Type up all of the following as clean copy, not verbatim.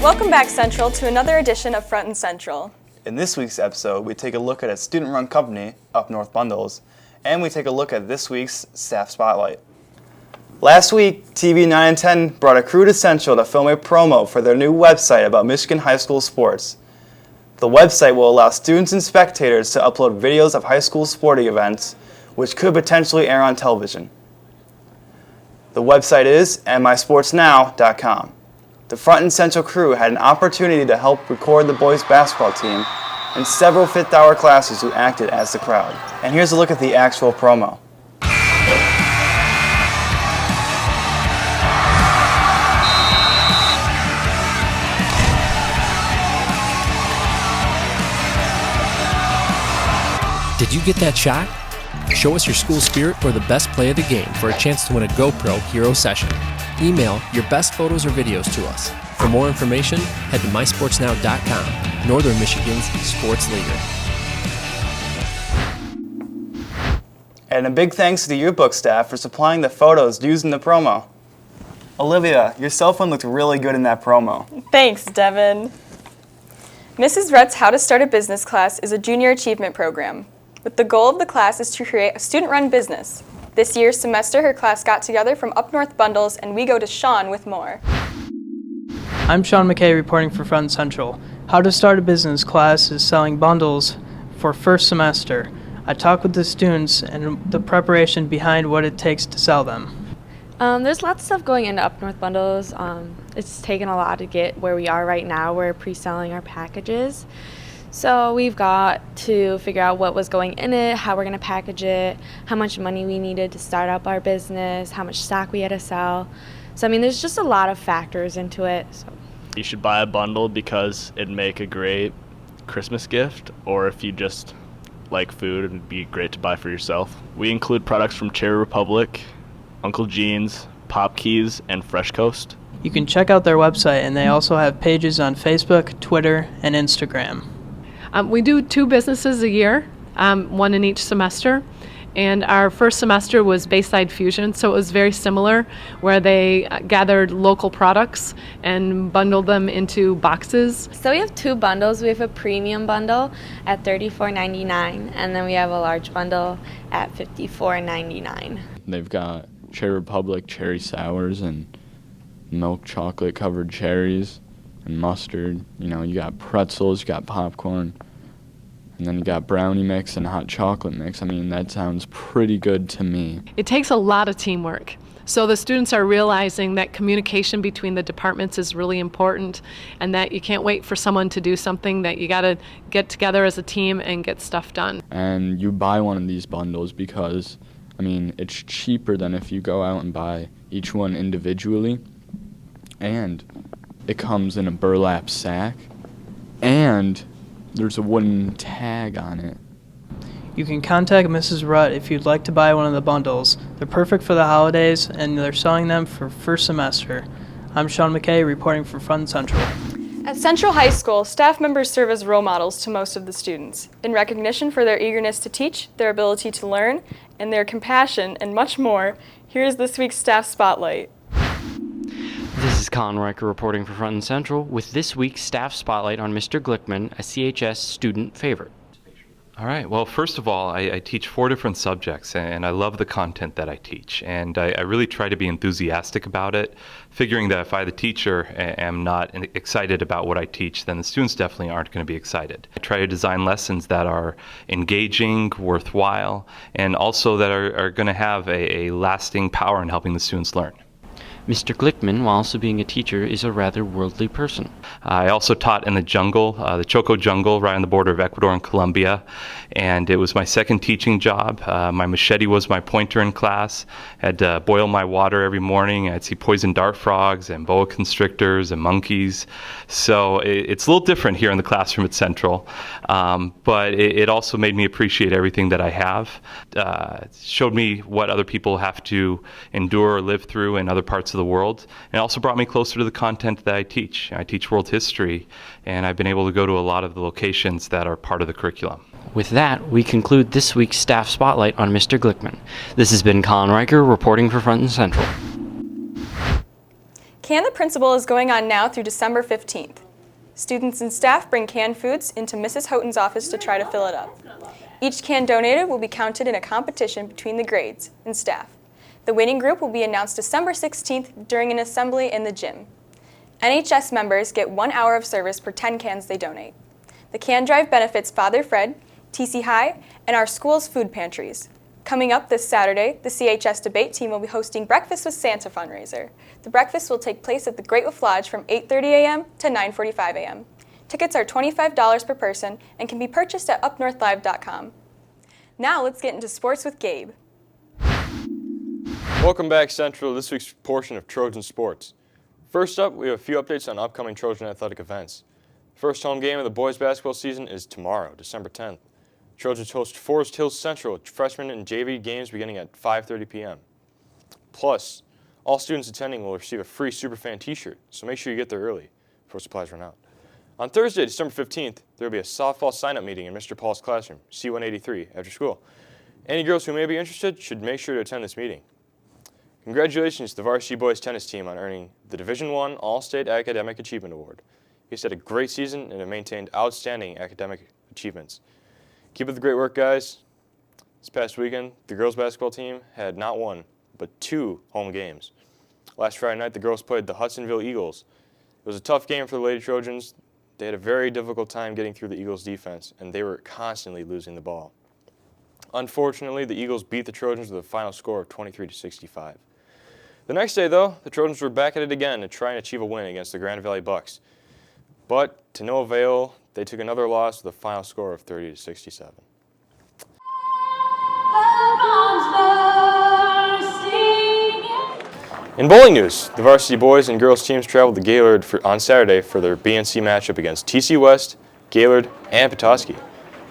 Welcome back, Central, to another edition of Front and Central. In this week's episode, we take a look at a student-run company, Up North Bundles, and we take a look at this week's Staff Spotlight. Last week, TV 9 and 10 brought a crew to Central to film a promo for their new website about Michigan high school sports. The website will allow students and spectators to upload videos of high school sporting events, which could potentially air on television. The website is mysportsnow.com. The Front and Central crew had an opportunity to help record the boys' basketball team and several fifth-hour classes who acted as the crowd. And here's a look at the actual promo. Did you get that shot? Show us your school spirit or the best play of the game for a chance to win a GoPro Hero Session. Email your best photos or videos to us. For more information, head to mysportsnow.com, Northern Michigan's sports leader. And a big thanks to the yearbook staff for supplying the photos used in the promo. Olivia, your cell phone looked really good in that promo. Thanks, Devin. Mrs. Rutt's How to Start a Business class is a junior achievement program. With the goal of the class is to create a student-run business. This year's semester, her class got together from Up North Bundles, and we go to Sean with more. I'm Sean McKay reporting for Front Central. How to Start a Business class is selling bundles for first semester. I talked with the students and the preparation behind what it takes to sell them. There's lots of stuff going into Up North Bundles. It's taken a lot to get where we are right now. We're pre-selling our packages. So we've got to figure out what was going in it, how we're going to package it, how much money we needed to start up our business, how much stock we had to sell. So, there's just a lot of factors into it. So. You should buy a bundle because it'd make a great Christmas gift, or if you just like food, it'd be great to buy for yourself. We include products from Cherry Republic, Uncle Gene's, Pop Keys, and Fresh Coast. You can check out their website, and they also have pages on Facebook, Twitter, and Instagram. We do 2 businesses a year, one in each semester. And our first semester was Bayside Fusion, so it was very similar, where they gathered local products and bundled them into boxes. So we have 2 bundles. We have a premium bundle at $34.99, and then we have a large bundle at $54.99. They've got Cherry Republic cherry sours and milk chocolate covered cherries and mustard. You got pretzels, you got popcorn. And then you got brownie mix and hot chocolate mix. That sounds pretty good to me. It takes a lot of teamwork. So the students are realizing that communication between the departments is really important, and that you can't wait for someone to do something, that you got to get together as a team and get stuff done. And you buy one of these bundles because, it's cheaper than if you go out and buy each one individually. And it comes in a burlap sack. And there's a wooden tag on it. You can contact Mrs. Rutt if you'd like to buy one of the bundles. They're perfect for the holidays, and they're selling them for first semester. I'm Sean McKay reporting for Front Central. At Central High School, staff members serve as role models to most of the students. In recognition for their eagerness to teach, their ability to learn, and their compassion, and much more, here's this week's Staff Spotlight. This is Colin Riker reporting for Front and Central with this week's Staff Spotlight on Mr. Glickman, a CHS student favorite. All right. Well, first of all, I teach 4 different subjects, and I love the content that I teach. And I really try to be enthusiastic about it, figuring that if I, the teacher, am not excited about what I teach, then the students definitely aren't going to be excited. I try to design lessons that are engaging, worthwhile, and also that are going to have a lasting power in helping the students learn. Mr. Glickman, while also being a teacher, is a rather worldly person. I also taught in the jungle, the Choco jungle, right on the border of Ecuador and Colombia, and it was my second teaching job. My machete was my pointer in class. I had to boil my water every morning. I'd see poison dart frogs and boa constrictors and monkeys. So it's a little different here in the classroom at Central, but it also made me appreciate everything that I have. It showed me what other people have to endure or live through in other parts of the world, and it also brought me closer to the content that I teach. I teach world history, and I've been able to go to a lot of the locations that are part of the curriculum. With that, we conclude this week's Staff Spotlight on Mr. Glickman. This has been Colin Riker reporting for Front and Central. Can the Principal is going on now through December 15th. Students and staff bring canned foods into Mrs. Houghton's office to try to fill it up. Each can donated will be counted in a competition between the grades and staff. The winning group will be announced December 16th during an assembly in the gym. NHS members get 1 hour of service per 10 cans they donate. The can drive benefits Father Fred, TC High, and our school's food pantries. Coming up this Saturday, the CHS debate team will be hosting Breakfast with Santa fundraiser. The breakfast will take place at the Great Wolf Lodge from 8:30 a.m. to 9:45 a.m. Tickets are $25 per person and can be purchased at upnorthlive.com. Now let's get into sports with Gabe. Welcome back, Central, to this week's portion of Trojan Sports. First up, we have a few updates on upcoming Trojan athletic events. First home game of the boys basketball season is tomorrow, December 10th. Trojans host Forest Hills Central with freshman and JV games beginning at 5:30 p.m. Plus, all students attending will receive a free Superfan t-shirt, so make sure you get there early before supplies run out. On Thursday, December 15th, there will be a softball sign-up meeting in Mr. Paul's classroom, C183, after school. Any girls who may be interested should make sure to attend this meeting. Congratulations to the varsity boys tennis team on earning the Division I All-State Academic Achievement Award. You guys had a great season and have maintained outstanding academic achievements. Keep up the great work, guys. This past weekend, the girls basketball team had not one, but 2 home games. Last Friday night, the girls played the Hudsonville Eagles. It was a tough game for the Lady Trojans. They had a very difficult time getting through the Eagles' defense, and they were constantly losing the ball. Unfortunately, the Eagles beat the Trojans with a final score of 23-65. The next day, though, the Trojans were back at it again to try and achieve a win against the Grand Valley Bucks. But to no avail, they took another loss with a final score of 30-67. In bowling news, the varsity boys and girls teams traveled to Gaylord on Saturday for their BNC matchup against TC West, Gaylord, and Petoskey.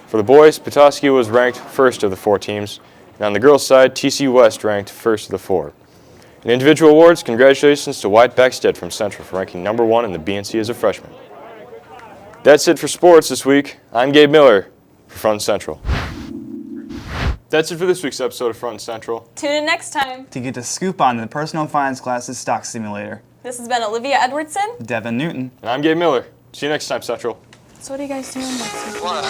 For the boys, Petoskey was ranked first of the 4 teams, and on the girls' side, TC West ranked first of the 4. In individual awards, congratulations to Wyatt Beckstead from Central for ranking number 1 in the BNC as a freshman. That's it for sports this week. I'm Gabe Miller for Front Central. That's it for this week's episode of Front Central. Tune in next time To get a scoop on the personal finance class's stock simulator. This has been Olivia Edwardson. Devin Newton. And I'm Gabe Miller. See you next time, Central. So what are you guys doing next week? What?